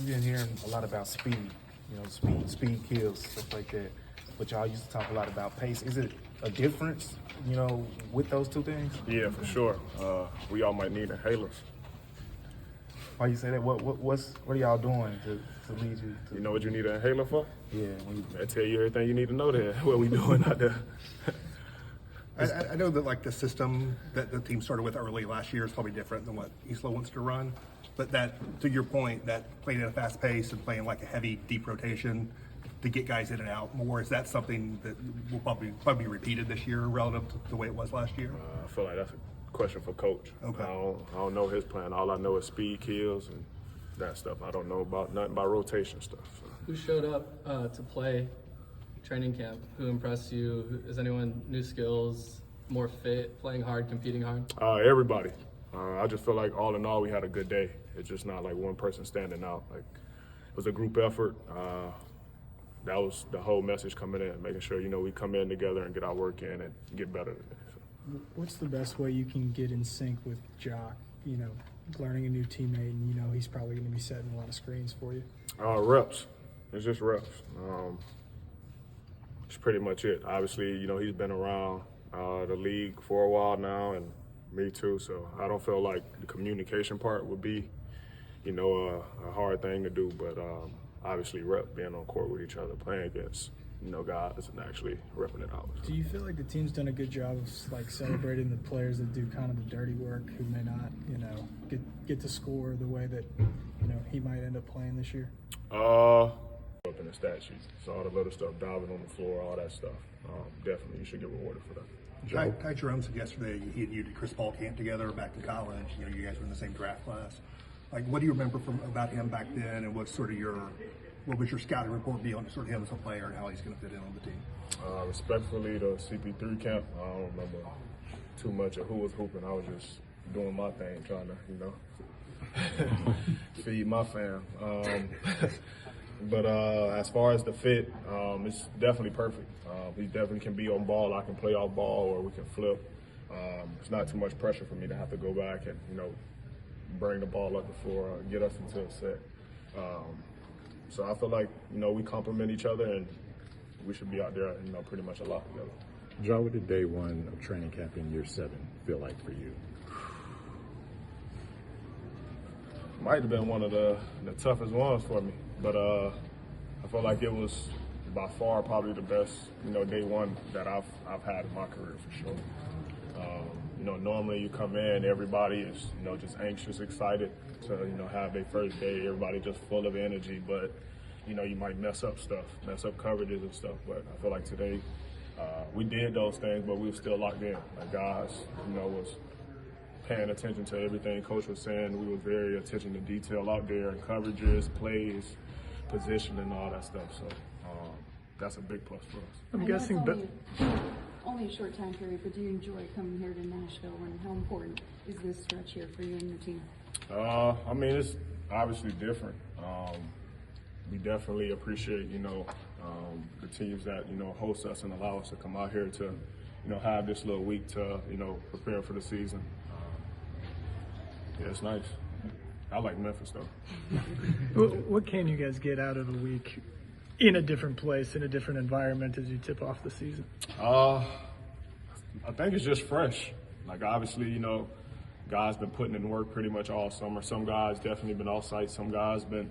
we've been hearing a lot about speed. Speed kills, stuff like that. But y'all used to talk a lot about pace. Is it a difference, with those two things? Yeah, for sure. We all might need inhalers. Why you say that? What are y'all doing to lead you to? You know what you need an inhaler for? Yeah. I tell you everything you need to know there. What we doing out there? I know that like the system that the team started with early last year is probably different than what Isla wants to run. But that, to your point, that playing at a fast pace and playing like a heavy, deep rotation to get guys in and out more, is that something that will probably be repeated this year relative to the way it was last year? I feel like that's a question for coach. Okay. I don't know his plan. All I know is speed kills and that stuff. I don't know about nothing about rotation stuff. So. Who showed up to play training camp? Who impressed you? Is anyone new skills, more fit, playing hard, competing hard? Everybody. I just feel like all in all we had a good day. It's just not like one person standing out. Like it was a group effort. That was the whole message coming in, making sure we come in together and get our work in and get better today. So. What's the best way you can get in sync with Jock? Learning a new teammate, and he's probably going to be setting a lot of screens for you. Reps. It's just reps. It's pretty much it. Obviously, he's been around the league for a while now, and me too. So I don't feel like the communication part would be, a hard thing to do. But obviously, being on court with each other, playing against, guys, and actually repping it out. Do you feel like the team's done a good job of celebrating the players that do kind of the dirty work, who may not, get to score the way that, he might end up playing this year? Up in the stat sheet, so all the little stuff, diving on the floor, all that stuff. Definitely, you should get rewarded for that. Ty Jerome said yesterday he and you did Chris Paul camp together back in college. You guys were in the same draft class. Like, what do you remember about him back then, and what was your scouting report be on sort of him as a player and how he's going to fit in on the team? Respectfully, the CP3 camp, I don't remember too much of who was hooping. I was just doing my thing, trying to, feed my fam. But as far as the fit, it's definitely perfect. He definitely can be on ball. I can play off ball, or we can flip. It's not too much pressure for me to have to go back and, bring the ball up the floor, get us into a set. So I feel like, we complement each other, and we should be out there, pretty much a lot together. John, what did day one of training camp in year 7 feel like for you? Might have been one of the toughest ones for me, but I feel like it was by far probably the best, day one that I've had in my career for sure. Normally you come in, everybody is, just anxious, excited to, have their first day. Everybody just full of energy, but, you might mess up coverages and stuff. But I feel like today we did those things, but we were still locked in. Like guys, was paying attention to everything Coach was saying. We were very attention to detail out there, and coverages, plays, position, and all that stuff. So that's a big plus for us. I'm guessing, but only a short time period, but do you enjoy coming here to Nashville, and how important is this stretch here for you and your team? I mean, it's obviously different. We definitely appreciate, the teams that, host us and allow us to come out here to, have this little week to, prepare for the season. Yeah, it's nice. I like Memphis, though. what can you guys get out of a week in a different place, in a different environment as you tip off the season? I think it's just fresh. Like, obviously, guys been putting in work pretty much all summer. Some guys definitely been off site. Some guys been,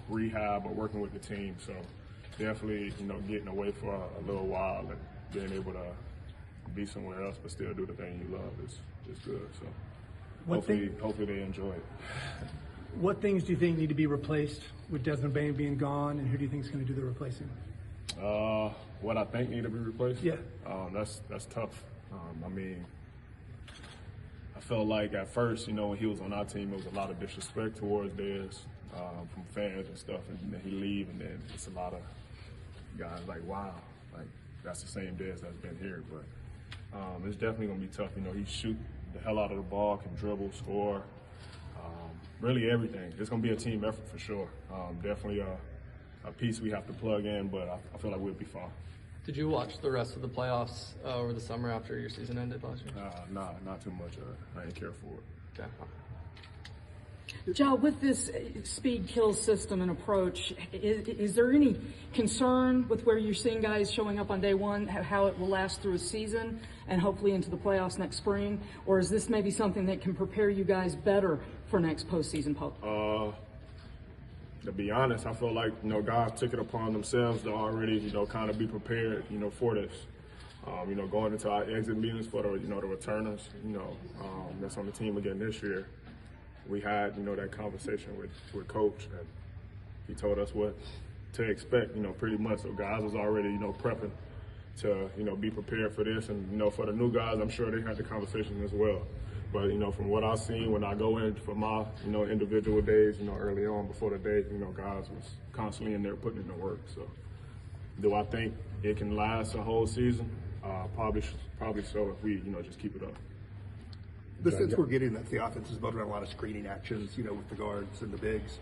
rehab or working with the team. So definitely, getting away for a little while and being able to be somewhere else but still do the thing you love is good. So hopefully they enjoy it. What things do you think need to be replaced with Desmond Bane being gone, and who do you think is going to do the replacing? What I think need to be replaced? Yeah. That's tough. I mean, I felt like at first, when he was on our team, there was a lot of disrespect towards Dez from fans and stuff, and then he leave, and then it's a lot of guys like, wow, like that's the same Dez that's been here. But it's definitely gonna be tough. He shoot the hell out of the ball, can dribble, score, really everything. It's gonna be a team effort for sure. Definitely a piece we have to plug in, but I feel like we'll be fine. Did you watch the rest of the playoffs over the summer after your season ended last year? Nah, not too much. I didn't care for it. Okay. Ja, with this speed kills system and approach, is there any concern with where you're seeing guys showing up on day one, how it will last through a season and hopefully into the playoffs next spring? Or is this maybe something that can prepare you guys better for next postseason poke? To be honest, I feel like, guys took it upon themselves to already, kind of be prepared, for this. Going into our exit meetings for the, the returners, that's on the team again this year. We had, that conversation with Coach, and he told us what to expect, pretty much. So guys was already, prepping to, be prepared for this. And, for the new guys, I'm sure they had the conversation as well. But, from what I've seen when I go in for my, individual days, early on before the day, guys was constantly in there putting in the work. So do I think it can last a whole season? Probably so if we, just keep it up. The sense we're getting that the offense is built around a lot of screening actions, with the guards and the bigs.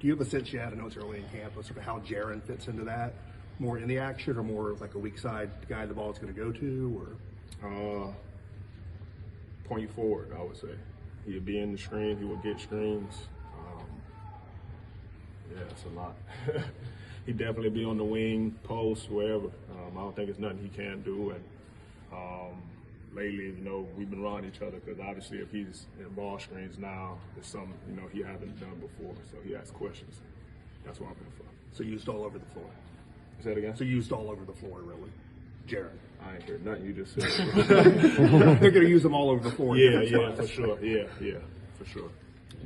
Do you have a sense yet, I know it's early in camp, of sort of how Jaren fits into that? More in the action or more like a weak side guy the ball's going to go to? Or Point forward, I would say. He'll be in the screen, he will get screens. It's a lot. He'd definitely be on the wing, post, wherever. I don't think it's nothing he can't do. And lately, we've been around each other because obviously if he's in ball screens now, it's something, he hasn't done before. So he asks questions. That's what I'm here for. So used all over the floor. Say that again? So used all over the floor, really. Jaren. I ain't heard nothing you just said. They're going to use them all over the floor. Yeah, for sure. Yeah, for sure.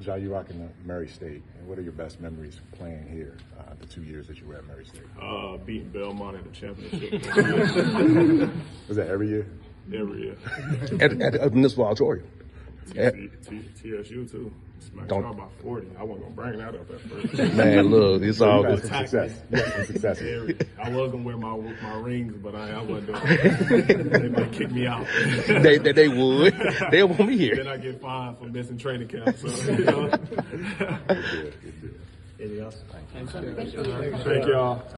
Ja, you're rocking the Murray State. And what are your best memories playing here, the 2 years that you were at Murray State? Beating Belmont in the championship. Was that every year? Every year. at the Municipal Auditorium. TSU too. Smacked y'all by 40. I wasn't gonna bring that up at first. Man, look, it's all You had good. some success. You had some success. I was gonna wear my rings, but I wasn't doing it. They might kick me out. They would. They want me here. Then I get fined for missing training camp. So, Good deal. Good deal. Anything else? Thank y'all.